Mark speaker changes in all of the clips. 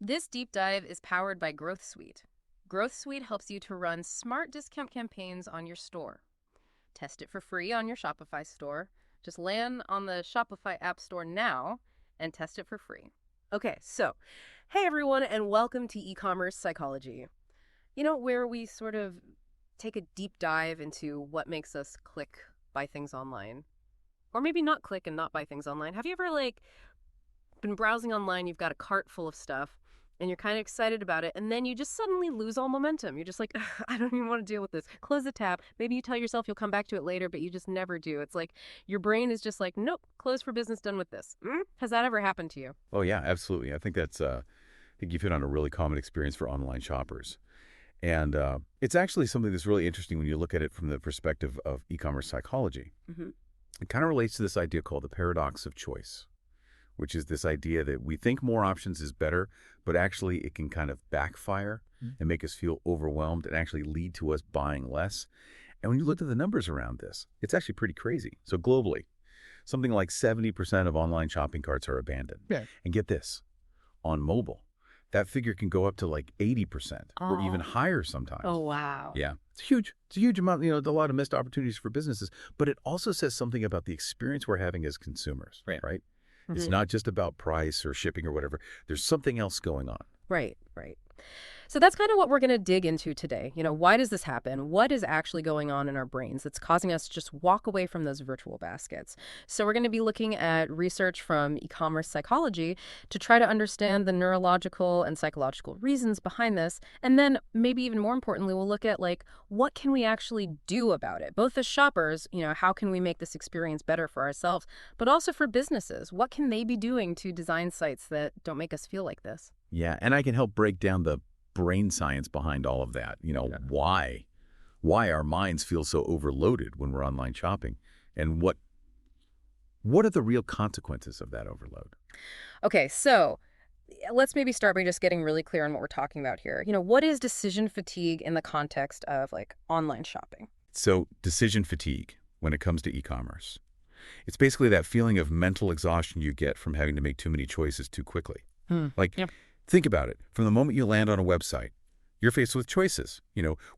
Speaker 1: This deep dive is powered by Growth Suite. Growth Suite helps you to run smart discount campaigns on your store. Test it for free on your Shopify store. Just land on the Shopify App Store now and test it for free. Okay, so, hey everyone, and welcome to E-commerce Psychology. Where we sort of take a deep dive into what makes us click, buy things online. Or maybe not click and not buy things online. Have you ever, been browsing online, you've got a cart full of stuff, and you're kind of excited about it, and then you just suddenly lose all momentum. You're just like, "Ugh, I don't even want to deal with this." Close the tab. Maybe you tell yourself you'll come back to it later, but you just never do. It's like your brain is just like, nope, closed for business, done with this. Has that ever happened to you?
Speaker 2: Oh, yeah, absolutely. I think I think you've hit on a really common experience for online shoppers. And it's actually something that's really interesting when you look at it from the perspective of e-commerce psychology.
Speaker 1: Mm-hmm.
Speaker 2: It kind of relates to this idea called the paradox of choice, which is this idea that we think more options is better, but actually it can kind of backfire and make us feel overwhelmed and actually lead to us buying less. And when you look at the numbers around this, it's actually pretty crazy. So globally, something like 70% of online shopping carts are abandoned.
Speaker 3: Yeah.
Speaker 2: And get this, on mobile, that figure can go up to like 80% or even higher sometimes.
Speaker 1: Oh, wow.
Speaker 2: Yeah, it's huge. It's a huge amount, a lot of missed opportunities for businesses, but it also says something about the experience we're having as consumers, right? It's not just about price or shipping or whatever. There's something else going on.
Speaker 1: Right. So that's kind of what we're going to dig into today. Why does this happen? What is actually going on in our brains that's causing us to just walk away from those virtual baskets? So we're going to be looking at research from e-commerce psychology to try to understand the neurological and psychological reasons behind this. And then maybe even more importantly, we'll look at what can we actually do about it? Both as shoppers, how can we make this experience better for ourselves, but also for businesses? What can they be doing to design sites that don't make us feel like this?
Speaker 2: Yeah, and I can help break down the brain science behind all of that. Why our minds feel so overloaded when we're online shopping, and what are the real consequences of that overload?
Speaker 1: Okay, so let's maybe start by just getting really clear on what we're talking about here. What is decision fatigue in the context of online shopping?
Speaker 2: So decision fatigue when it comes to e-commerce, it's basically that feeling of mental exhaustion you get from having to make too many choices too quickly. Think about it. From the moment you land on a website, you're faced with choices,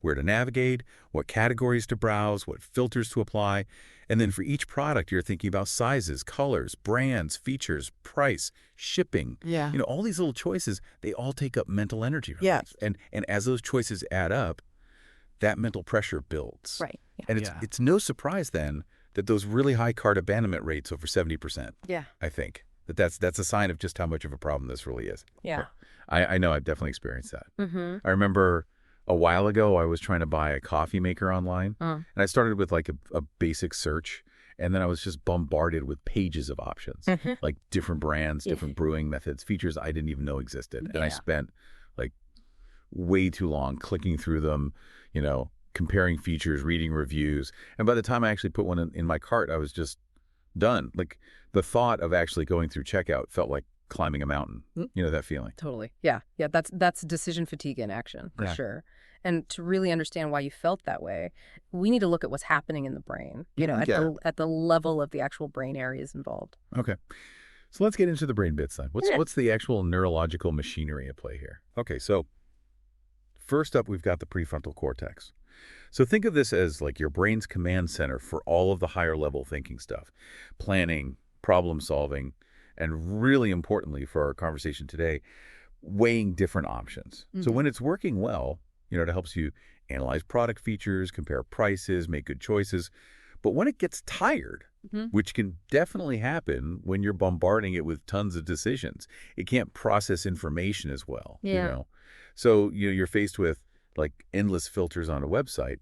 Speaker 2: where to navigate, what categories to browse, what filters to apply. And then for each product, you're thinking about sizes, colors, brands, features, price, shipping.
Speaker 3: Yeah.
Speaker 2: All these little choices, they all take up mental energy.
Speaker 3: Yeah.
Speaker 2: And as those choices add up, that mental pressure builds.
Speaker 1: Right. Yeah.
Speaker 2: And it's no surprise then that those really high cart abandonment rates over 70%.
Speaker 1: Yeah.
Speaker 2: I think that's a sign of just how much of a problem this really is.
Speaker 1: Yeah.
Speaker 2: I know I've definitely experienced that.
Speaker 1: Mm-hmm.
Speaker 2: I remember a while ago I was trying to buy a coffee maker online, and I started with a basic search, and then I was just bombarded with pages of options, like different brands, different brewing methods, features I didn't even know existed. And I spent way too long clicking through them, comparing features, reading reviews. And by the time I actually put one in my cart, I was just done. The thought of actually going through checkout felt like climbing a mountain. That feeling.
Speaker 1: Totally. Yeah. That's decision fatigue in action for sure. And to really understand why you felt that way, we need to look at what's happening in the brain, at the level of the actual brain areas involved.
Speaker 2: Okay. So let's get into the brain bits then. What's the actual neurological machinery at play here? Okay, so first up, we've got the prefrontal cortex. So think of this as your brain's command center for all of the higher level thinking stuff, planning, problem solving, and really importantly for our conversation today, weighing different options. So when it's working well, it helps you analyze product features, compare prices, make good choices. But when it gets tired, which can definitely happen when you're bombarding it with tons of decisions, it can't process information as well. So you're faced with endless filters on a website.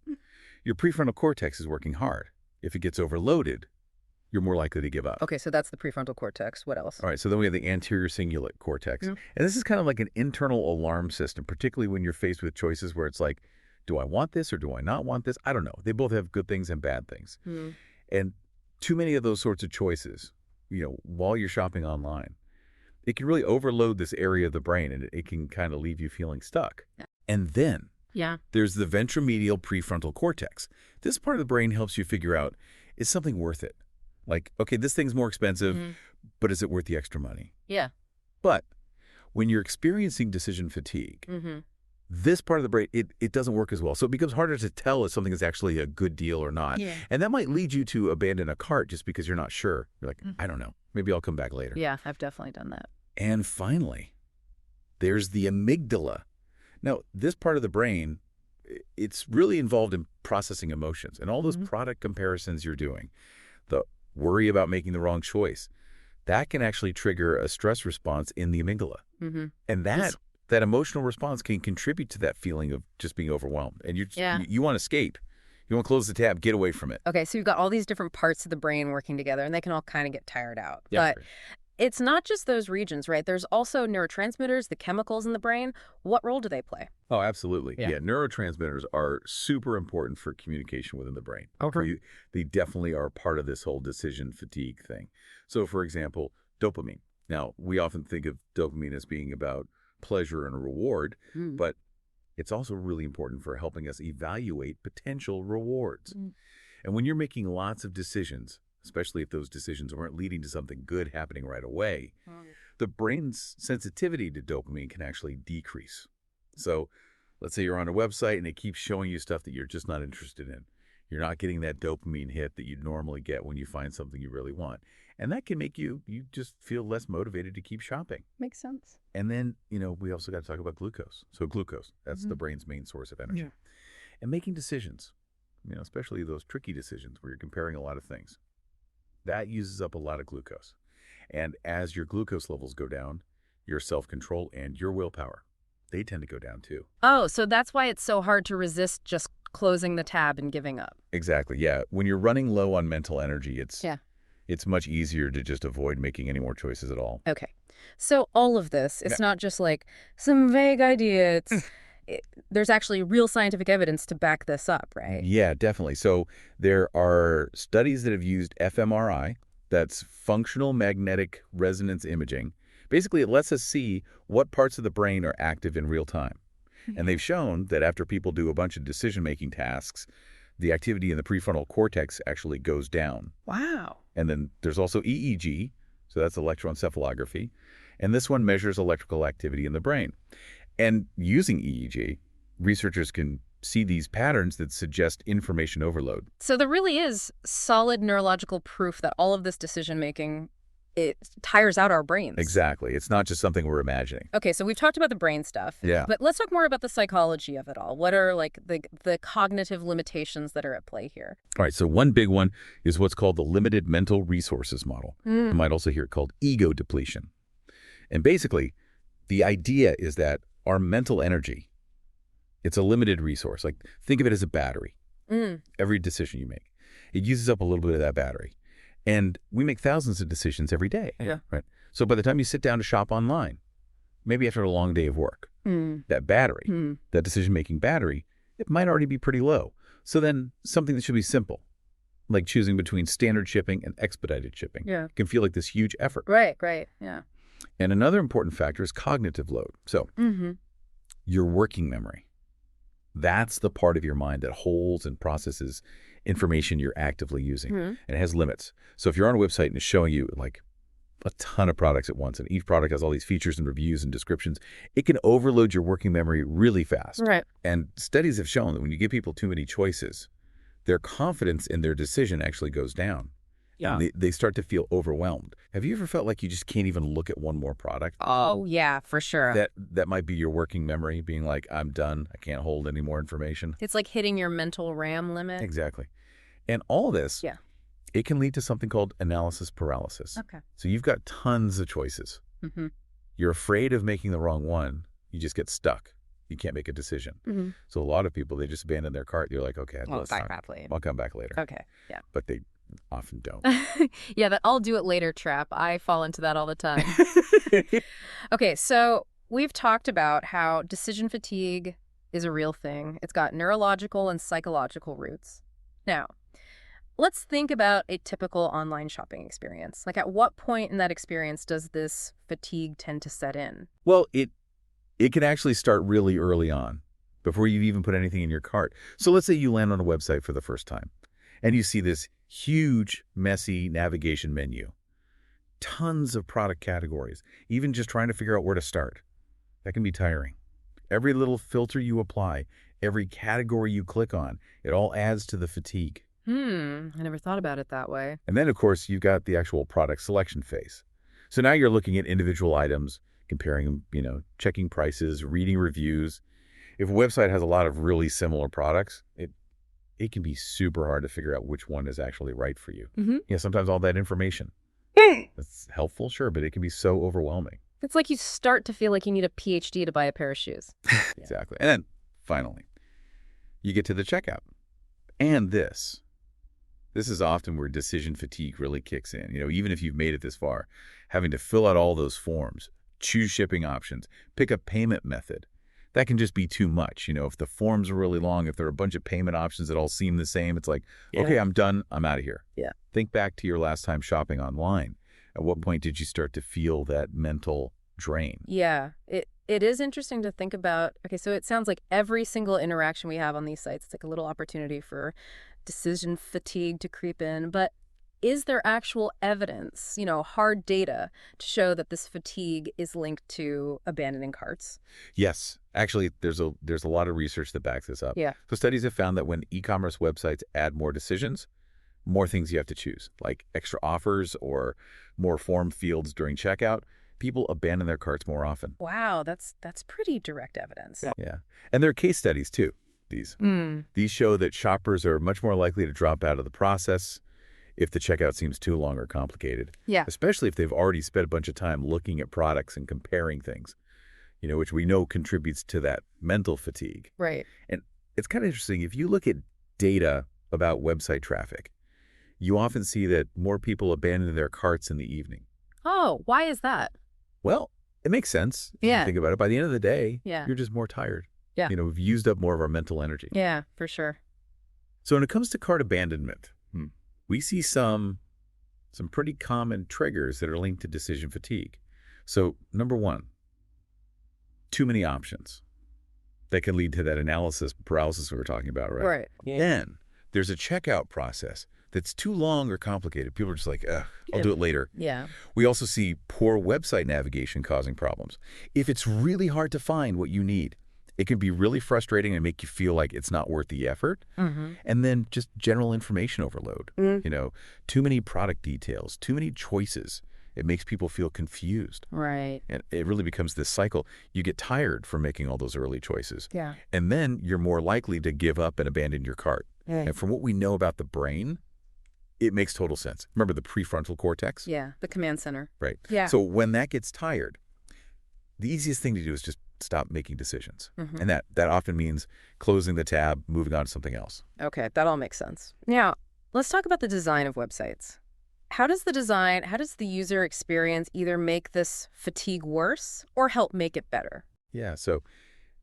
Speaker 2: Your prefrontal cortex is working hard. If it gets overloaded, you're more likely to give up.
Speaker 1: Okay, so that's the prefrontal cortex. What else?
Speaker 2: All right, so then we have the anterior cingulate cortex. And this is kind of like an internal alarm system, particularly when you're faced with choices where it's like, do I want this or do I not want this? I don't know. They both have good things and bad things. And too many of those sorts of choices, while you're shopping online, it can really overload this area of the brain, and it can kind of leave you feeling stuck. And then there's the ventromedial prefrontal cortex. This part of the brain helps you figure out, is something worth it? Okay, this thing's more expensive, but is it worth the extra money?
Speaker 1: Yeah.
Speaker 2: But when you're experiencing decision fatigue,
Speaker 1: Mm-hmm.
Speaker 2: this part of the brain, it doesn't work as well. So it becomes harder to tell if something is actually a good deal or not.
Speaker 1: Yeah.
Speaker 2: And that might lead you to abandon a cart just because you're not sure. You're like, I don't know. Maybe I'll come back later.
Speaker 1: Yeah, I've definitely done that.
Speaker 2: And finally, there's the amygdala. Now, this part of the brain, it's really involved in processing emotions and all those product comparisons you're doing, the worry about making the wrong choice. That can actually trigger a stress response in the amygdala.
Speaker 1: Mm-hmm.
Speaker 2: And that emotional response can contribute to that feeling of just being overwhelmed. And you want to escape. You want to close the tab, get away from it.
Speaker 1: Okay, so you've got all these different parts of the brain working together, and they can all kind of get tired out.
Speaker 2: Yeah.
Speaker 1: But it's not just those regions, right? There's also neurotransmitters, the chemicals in the brain. What role do they play?
Speaker 2: Oh, absolutely.
Speaker 1: Yeah.
Speaker 2: Yeah, neurotransmitters are super important for communication within the brain.
Speaker 1: Okay.
Speaker 2: They definitely are part of this whole decision fatigue thing. So, for example, dopamine. Now, we often think of dopamine as being about pleasure and reward, but it's also really important for helping us evaluate potential rewards. And when you're making lots of decisions, especially if those decisions weren't leading to something good happening right away, the brain's sensitivity to dopamine can actually decrease. So let's say you're on a website and it keeps showing you stuff that you're just not interested in. You're not getting that dopamine hit that you'd normally get when you find something you really want. And that can make you just feel less motivated to keep shopping.
Speaker 1: Makes sense.
Speaker 2: And then, we also got to talk about glucose. So glucose, that's the brain's main source of energy.
Speaker 1: Yeah.
Speaker 2: And making decisions, especially those tricky decisions where you're comparing a lot of things, that uses up a lot of glucose. And as your glucose levels go down, your self-control and your willpower, they tend to go down too.
Speaker 1: Oh, so that's why it's so hard to resist just closing the tab and giving up.
Speaker 2: Exactly, yeah. When you're running low on mental energy, it's much easier to just avoid making any more choices at all.
Speaker 1: Okay. So all of this, it's not just like some vague idea. There's actually real scientific evidence to back this up, right?
Speaker 2: Yeah, definitely. So there are studies that have used fMRI, that's functional magnetic resonance imaging. Basically, it lets us see what parts of the brain are active in real time. And they've shown that after people do a bunch of decision-making tasks, the activity in the prefrontal cortex actually goes down.
Speaker 1: Wow.
Speaker 2: And then there's also EEG, so that's electroencephalography. And this one measures electrical activity in the brain. And using EEG, researchers can see these patterns that suggest information overload.
Speaker 1: So there really is solid neurological proof that all of this decision-making, it tires out our brains.
Speaker 2: Exactly. It's not just something we're imagining.
Speaker 1: Okay, so we've talked about the brain stuff.
Speaker 2: Yeah.
Speaker 1: But let's talk more about the psychology of it all. What are like the cognitive limitations that are at play here?
Speaker 2: All right, so one big one is what's called the limited mental resources model. You might also hear it called ego depletion. And basically, the idea is that our mental energy, it's a limited resource. Like, think of it as a battery. Every decision you make, it uses up a little bit of that battery. And we make thousands of decisions every day.
Speaker 1: Yeah.
Speaker 2: Right. So by the time you sit down to shop online, maybe after a long day of work, that battery, that decision-making battery, it might already be pretty low. So then something that should be simple, like choosing between standard shipping and expedited shipping, can feel like this huge effort.
Speaker 1: Right, yeah.
Speaker 2: And another important factor is cognitive load. So your working memory, that's the part of your mind that holds and processes information you're actively using. And it has limits. So if you're on a website and it's showing you like a ton of products at once, and each product has all these features and reviews and descriptions, it can overload your working memory really fast.
Speaker 1: Right.
Speaker 2: And studies have shown that when you give people too many choices, their confidence in their decision actually goes down.
Speaker 1: Yeah.
Speaker 2: And they start to feel overwhelmed. Have you ever felt like you just can't even look at one more product?
Speaker 1: Oh, yeah, for sure.
Speaker 2: That might be your working memory being like, I'm done. I can't hold any more information.
Speaker 1: It's like hitting your mental RAM limit.
Speaker 2: Exactly. And all this, it can lead to something called analysis paralysis.
Speaker 1: Okay.
Speaker 2: So you've got tons of choices. You're afraid of making the wrong one. You just get stuck. You can't make a decision. So a lot of people, they just abandon their cart. You're like, okay,
Speaker 1: I'll
Speaker 2: come back later.
Speaker 1: Okay, yeah.
Speaker 2: But they often don't.
Speaker 1: Yeah, that I'll do it later trap. I fall into that all the time. Okay, so we've talked about how decision fatigue is a real thing. It's got neurological and psychological roots. Now, let's think about a typical online shopping experience. Like, at what point in that experience does this fatigue tend to set in?
Speaker 2: Well, it can actually start really early on, before you've even put anything in your cart. So let's say you land on a website for the first time, and you see this huge, messy navigation menu. Tons of product categories, even just trying to figure out where to start. That can be tiring. Every little filter you apply, every category you click on, it all adds to the fatigue.
Speaker 1: I never thought about it that way.
Speaker 2: And then, of course, you've got the actual product selection phase. So now you're looking at individual items, comparing them, checking prices, reading reviews. If a website has a lot of really similar products, it can be super hard to figure out which one is actually right for you. Sometimes all that information, that's helpful, sure, but it can be so overwhelming.
Speaker 1: It's like you start to feel like you need a PhD to buy a pair of shoes.
Speaker 2: Exactly. And then, finally, you get to the checkout. And this is often where decision fatigue really kicks in. Even if you've made it this far, having to fill out all those forms, choose shipping options, pick a payment method, that can just be too much. If the forms are really long, if there are a bunch of payment options that all seem the same, it's like, okay, I'm done. I'm out of here.
Speaker 1: Yeah.
Speaker 2: Think back to your last time shopping online. At what point did you start to feel that mental drain?
Speaker 1: Yeah, it is interesting to think about. Okay, so it sounds like every single interaction we have on these sites, it's like a little opportunity for decision fatigue to creep in. But is there actual evidence, hard data to show that this fatigue is linked to abandoning carts?
Speaker 2: Yes. Actually, there's a lot of research that backs this up.
Speaker 1: Yeah.
Speaker 2: So studies have found that when e-commerce websites add more decisions, more things you have to choose, like extra offers or more form fields during checkout, people abandon their carts more often.
Speaker 1: Wow, that's pretty direct evidence.
Speaker 2: Yeah. And there are case studies, too, these. These show that shoppers are much more likely to drop out of the process if the checkout seems too long or complicated.
Speaker 1: Yeah.
Speaker 2: Especially if they've already spent a bunch of time looking at products and comparing things, which we know contributes to that mental fatigue.
Speaker 1: Right.
Speaker 2: And it's kind of interesting. If you look at data about website traffic, you often see that more people abandon their carts in the evening.
Speaker 1: Oh, why is that?
Speaker 2: Well, it makes sense if you think about it. By the end of the day, you're just more tired.
Speaker 1: Yeah.
Speaker 2: We've used up more of our mental energy.
Speaker 1: Yeah, for sure.
Speaker 2: So when it comes to cart abandonment, we see some pretty common triggers that are linked to decision fatigue. So number one, too many options. That can lead to that analysis paralysis we were talking about, right?
Speaker 1: Right.
Speaker 2: Then there's a checkout process that's too long or complicated. People are just like, I'll do it later.
Speaker 1: Yeah.
Speaker 2: We also see poor website navigation causing problems. If it's really hard to find what you need, it can be really frustrating and make you feel like it's not worth the effort. And then just general information overload. Too many product details, too many choices. It makes people feel confused.
Speaker 1: Right.
Speaker 2: And it really becomes this cycle. You get tired from making all those early choices.
Speaker 1: Yeah.
Speaker 2: And then you're more likely to give up and abandon your cart. And from what we know about the brain, it makes total sense. Remember the prefrontal cortex?
Speaker 1: Yeah, the command center.
Speaker 2: Right.
Speaker 1: Yeah.
Speaker 2: So when that gets tired, the easiest thing to do is just stop making decisions. And that often means closing the tab, moving on to something else.
Speaker 1: Okay, that all makes sense. Now, let's talk about the design of websites. How does the user experience either make this fatigue worse or help make it better?
Speaker 2: Yeah, so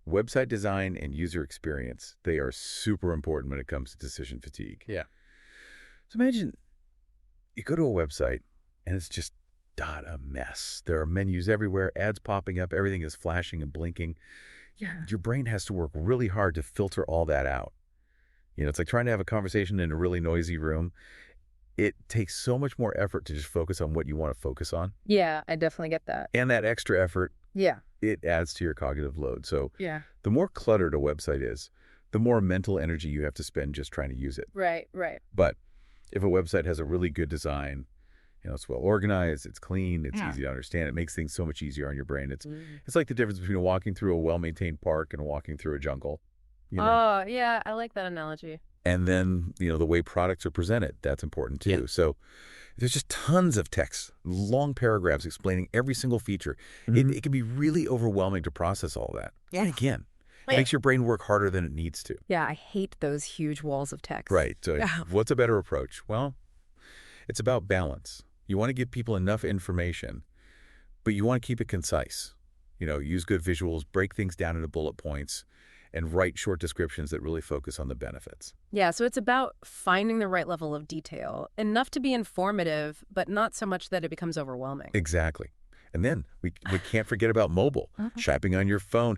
Speaker 2: website design and user experience, they are super important when it comes to decision fatigue.
Speaker 3: Yeah.
Speaker 2: So imagine you go to a website and it's just a mess. There are menus everywhere, ads popping up, everything is flashing and blinking.
Speaker 1: Yeah.
Speaker 2: Your brain has to work really hard to filter all that out. It's like trying to have a conversation in a really noisy room. It takes so much more effort to just focus on what you want to focus on.
Speaker 1: Yeah, I definitely get that.
Speaker 2: And that extra effort,
Speaker 1: Yeah.
Speaker 2: it adds to your cognitive load. So
Speaker 1: Yeah.
Speaker 2: the more cluttered a website is, the more mental energy you have to spend just trying to use it.
Speaker 1: Right, right.
Speaker 2: But if a website has a really good design, it's well organized, it's clean, it's easy to understand, it makes things so much easier on your brain. It's like the difference between walking through a well-maintained park and walking through a jungle.
Speaker 1: Oh, yeah, I like that analogy.
Speaker 2: And then, the way products are presented, that's important too.
Speaker 3: Yeah.
Speaker 2: So there's just tons of text, long paragraphs explaining every single feature. It can be really overwhelming to process all of that.
Speaker 3: Yeah.
Speaker 2: And again, it makes your brain work harder than it needs to.
Speaker 1: Yeah, I hate those huge walls of text.
Speaker 2: Right. So what's a better approach? Well, it's about balance. You want to give people enough information, but you want to keep it concise. Use good visuals, break things down into bullet points, and write short descriptions that really focus on the benefits.
Speaker 1: Yeah, so it's about finding the right level of detail, enough to be informative, but not so much that it becomes overwhelming.
Speaker 2: Exactly. And then we can't forget about mobile. Shopping on your phone,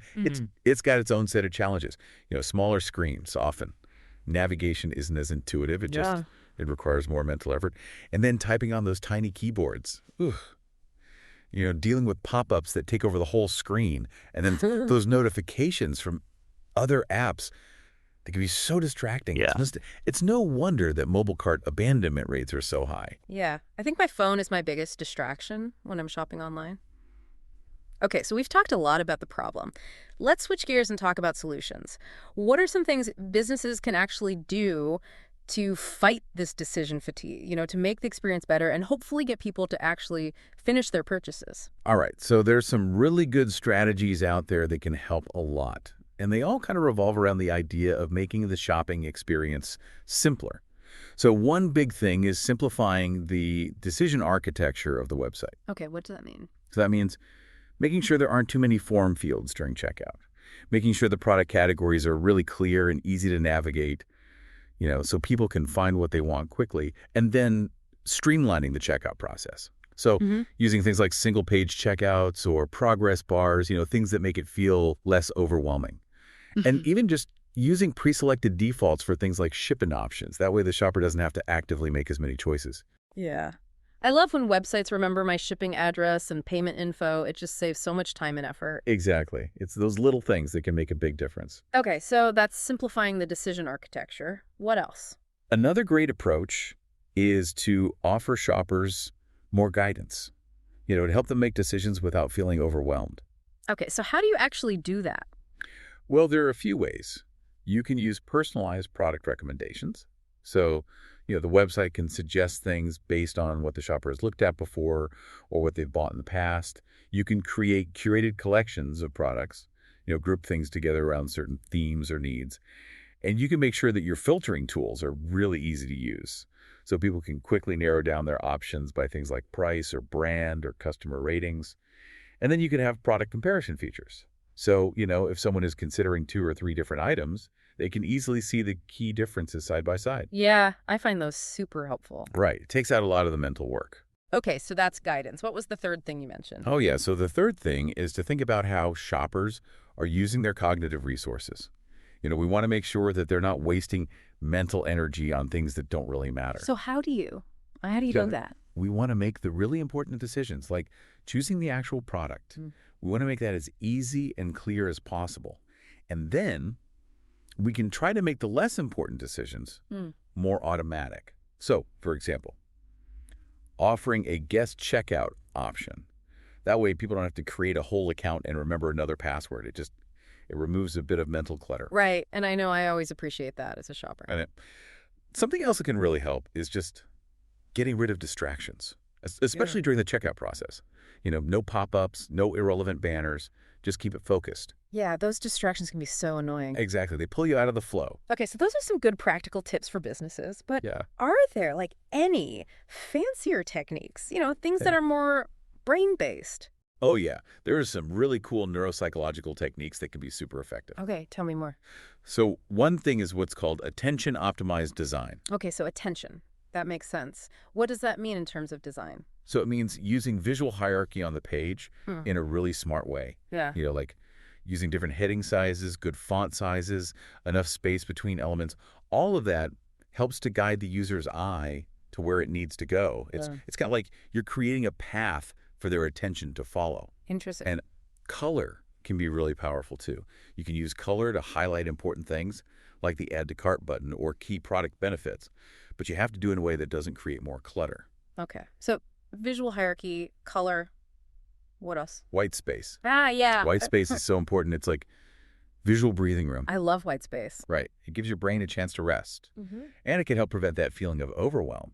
Speaker 2: it's got its own set of challenges. Smaller screens often. Navigation isn't as intuitive. It requires more mental effort. And then typing on those tiny keyboards. dealing with pop-ups that take over the whole screen, and then those notifications from other apps, they can be so distracting.
Speaker 3: Yeah.
Speaker 2: It's no wonder that mobile cart abandonment rates are so high.
Speaker 1: Yeah, I think my phone is my biggest distraction when I'm shopping online. Okay, so we've talked a lot about the problem. Let's switch gears and talk about solutions. What are some things businesses can actually do to fight this decision fatigue, to make the experience better and hopefully get people to actually finish their purchases?
Speaker 2: All right, so there's some really good strategies out there that can help a lot. And they all kind of revolve around the idea of making the shopping experience simpler. So one big thing is simplifying the decision architecture of the website.
Speaker 1: Okay, what does that mean?
Speaker 2: So that means making sure there aren't too many form fields during checkout, making sure the product categories are really clear and easy to navigate, so people can find what they want quickly, and then streamlining the checkout process. So using things like single-page checkouts or progress bars, things that make it feel less overwhelming. And even just using pre-selected defaults for things like shipping options. That way the shopper doesn't have to actively make as many choices.
Speaker 1: Yeah. I love when websites remember my shipping address and payment info. It just saves so much time and effort.
Speaker 2: Exactly. It's those little things that can make a big difference.
Speaker 1: Okay, so that's simplifying the decision architecture. What else?
Speaker 2: Another great approach is to offer shoppers more guidance, to help them make decisions without feeling overwhelmed.
Speaker 1: Okay, so how do you actually do that?
Speaker 2: Well, there are a few ways. You can use personalized product recommendations. So, the website can suggest things based on what the shopper has looked at before or what they've bought in the past. You can create curated collections of products, group things together around certain themes or needs. And you can make sure that your filtering tools are really easy to use. So people can quickly narrow down their options by things like price or brand or customer ratings. And then you can have product comparison features. So, if someone is considering 2 or 3 different items, they can easily see the key differences side by side.
Speaker 1: Yeah, I find those super helpful.
Speaker 2: Right. It takes out a lot of the mental work.
Speaker 1: Okay, so that's guidance. What was the third thing you mentioned?
Speaker 2: Oh, yeah. So the third thing is to think about how shoppers are using their cognitive resources. We want to make sure that they're not wasting mental energy on things that don't really matter.
Speaker 1: So how do you know that?
Speaker 2: We want to make the really important decisions, like choosing the actual product. We want to make that as easy and clear as possible. And then we can try to make the less important decisions more automatic. So, for example, offering a guest checkout option. That way people don't have to create a whole account and remember another password. It removes a bit of mental clutter.
Speaker 1: Right, and I know I always appreciate that as a shopper.
Speaker 2: And something else that can really help is just getting rid of distractions, especially during the checkout process. No pop-ups, no irrelevant banners. Just keep it focused.
Speaker 1: Yeah, those distractions can be so annoying.
Speaker 2: Exactly. They pull you out of the flow.
Speaker 1: Okay, so those are some good practical tips for businesses, but are there any fancier techniques, things that are more brain-based?
Speaker 2: Oh, yeah. There are some really cool neuropsychological techniques that can be super effective.
Speaker 1: Okay, tell me more.
Speaker 2: So one thing is what's called attention-optimized design.
Speaker 1: Okay, so attention. That makes sense. What does that mean in terms of design?
Speaker 2: So it means using visual hierarchy on the page in a really smart way.
Speaker 1: Yeah.
Speaker 2: Like using different heading sizes, good font sizes, enough space between elements. All of that helps to guide the user's eye to where it needs to go. It's kind of like you're creating a path for their attention to follow.
Speaker 1: Interesting.
Speaker 2: And color can be really powerful too. You can use color to highlight important things like the add to cart button or key product benefits, but you have to do it in a way that doesn't create more clutter.
Speaker 1: Okay. So visual hierarchy, color, what else?
Speaker 2: White space.
Speaker 1: Yeah.
Speaker 2: White space is so important. It's like visual breathing room.
Speaker 1: I love white space.
Speaker 2: Right. It gives your brain a chance to rest. And it can help prevent that feeling of overwhelm.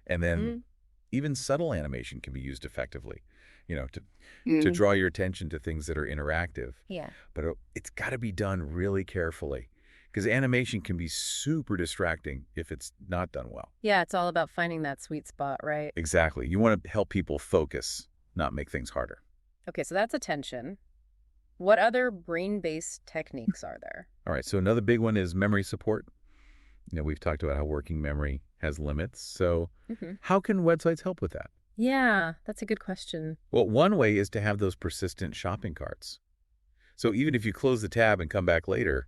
Speaker 2: And then even subtle animation can be used effectively, to draw your attention to things that are interactive.
Speaker 1: Yeah.
Speaker 2: But it's got to be done really carefully because animation can be super distracting if it's not done well.
Speaker 1: Yeah, it's all about finding that sweet spot, right?
Speaker 2: Exactly. You want to help people focus, not make things harder.
Speaker 1: Okay, so that's attention. What other brain-based techniques are there?
Speaker 2: All right, so another big one is memory support. We've talked about how working memory has limits. So how can websites help with that?
Speaker 1: Yeah, that's a good question.
Speaker 2: Well, one way is to have those persistent shopping carts. So even if you close the tab and come back later,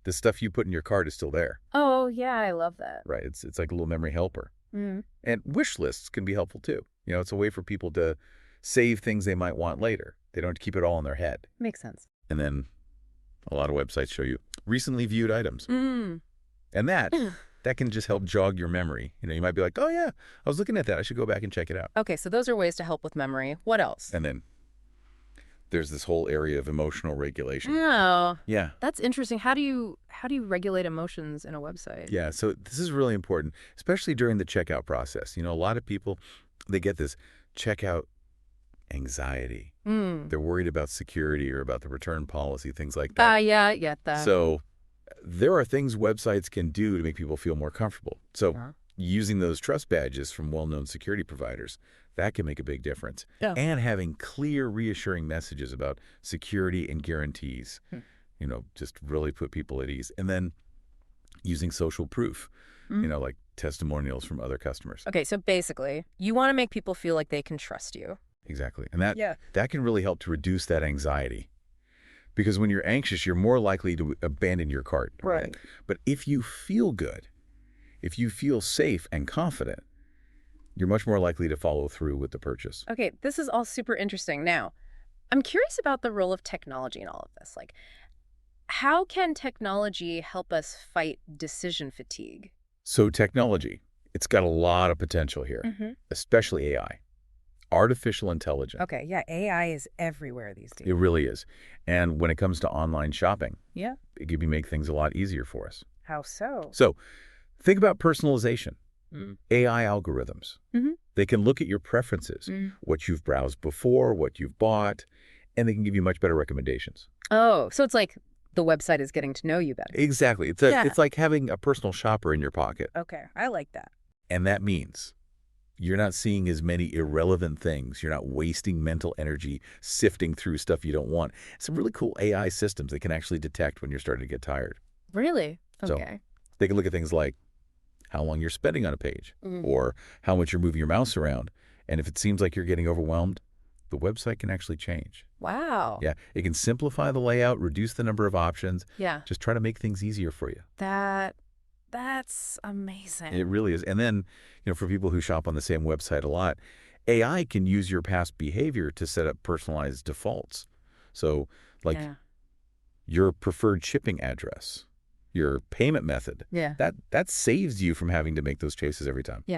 Speaker 2: the stuff you put in your cart is still there.
Speaker 1: Oh, yeah, I love that.
Speaker 2: Right. It's like a little memory helper. And wish lists can be helpful too. It's a way for people to save things they might want later. They don't keep it all in their head.
Speaker 1: Makes sense.
Speaker 2: And then a lot of websites show you recently viewed items.
Speaker 1: Mm.
Speaker 2: And that can just help jog your memory. You might be like, oh yeah, I was looking at that. I should go back and check it out.
Speaker 1: Okay, so those are ways to help with memory. What else?
Speaker 2: And then there's this whole area of emotional regulation.
Speaker 1: Oh,
Speaker 2: Yeah.
Speaker 1: that's interesting. How do you regulate emotions in a website?
Speaker 2: Yeah, so this is really important, especially during the checkout process. A lot of people, they get this checkout anxiety. They're worried about security or about the return policy, things like that.
Speaker 1: Yeah, I get that.
Speaker 2: So there are things websites can do to make people feel more comfortable. So using those trust badges from well-known security providers, that can make a big difference.
Speaker 1: Yeah.
Speaker 2: And having clear, reassuring messages about security and guarantees, just really put people at ease. And then using social proof, like testimonials from other customers.
Speaker 1: Okay, so basically, you want to make people feel like they can trust you.
Speaker 2: Exactly. And that can really help to reduce that anxiety. Because when you're anxious, you're more likely to abandon your cart.
Speaker 1: Right.
Speaker 2: But if you feel good, if you feel safe and confident, you're much more likely to follow through with the purchase.
Speaker 1: Okay, this is all super interesting. Now, I'm curious about the role of technology in all of this. Like, how can technology help us fight decision fatigue?
Speaker 2: So technology, it's got a lot of potential here, especially AI. Artificial intelligence.
Speaker 1: Okay, yeah, AI is everywhere these days.
Speaker 2: It really is. And when it comes to online shopping,
Speaker 1: Yeah.
Speaker 2: it can make things a lot easier for us.
Speaker 1: How so?
Speaker 2: So think about personalization. AI algorithms. They can look at your preferences, what you've browsed before, what you've bought, and they can give you much better recommendations.
Speaker 1: Oh, so it's like the website is getting to know you better.
Speaker 2: Exactly. It's like having a personal shopper in your pocket.
Speaker 1: Okay, I like that.
Speaker 2: And that means you're not seeing as many irrelevant things. You're not wasting mental energy sifting through stuff you don't want. Some really cool AI systems that can actually detect when you're starting to get tired.
Speaker 1: Really?
Speaker 2: So
Speaker 1: Okay.
Speaker 2: they can look at things like how long you're spending on a page or how much you're moving your mouse around. And if it seems like you're getting overwhelmed, the website can actually change.
Speaker 1: Wow.
Speaker 2: Yeah, it can simplify the layout, reduce the number of options,
Speaker 1: Yeah.
Speaker 2: just try to make things easier for you.
Speaker 1: That's amazing.
Speaker 2: It really is. And then, for people who shop on the same website a lot, AI can use your past behavior to set up personalized defaults. So, like your preferred shipping address, your payment method.
Speaker 1: Yeah.
Speaker 2: That saves you from having to make those choices every time.
Speaker 1: Yeah.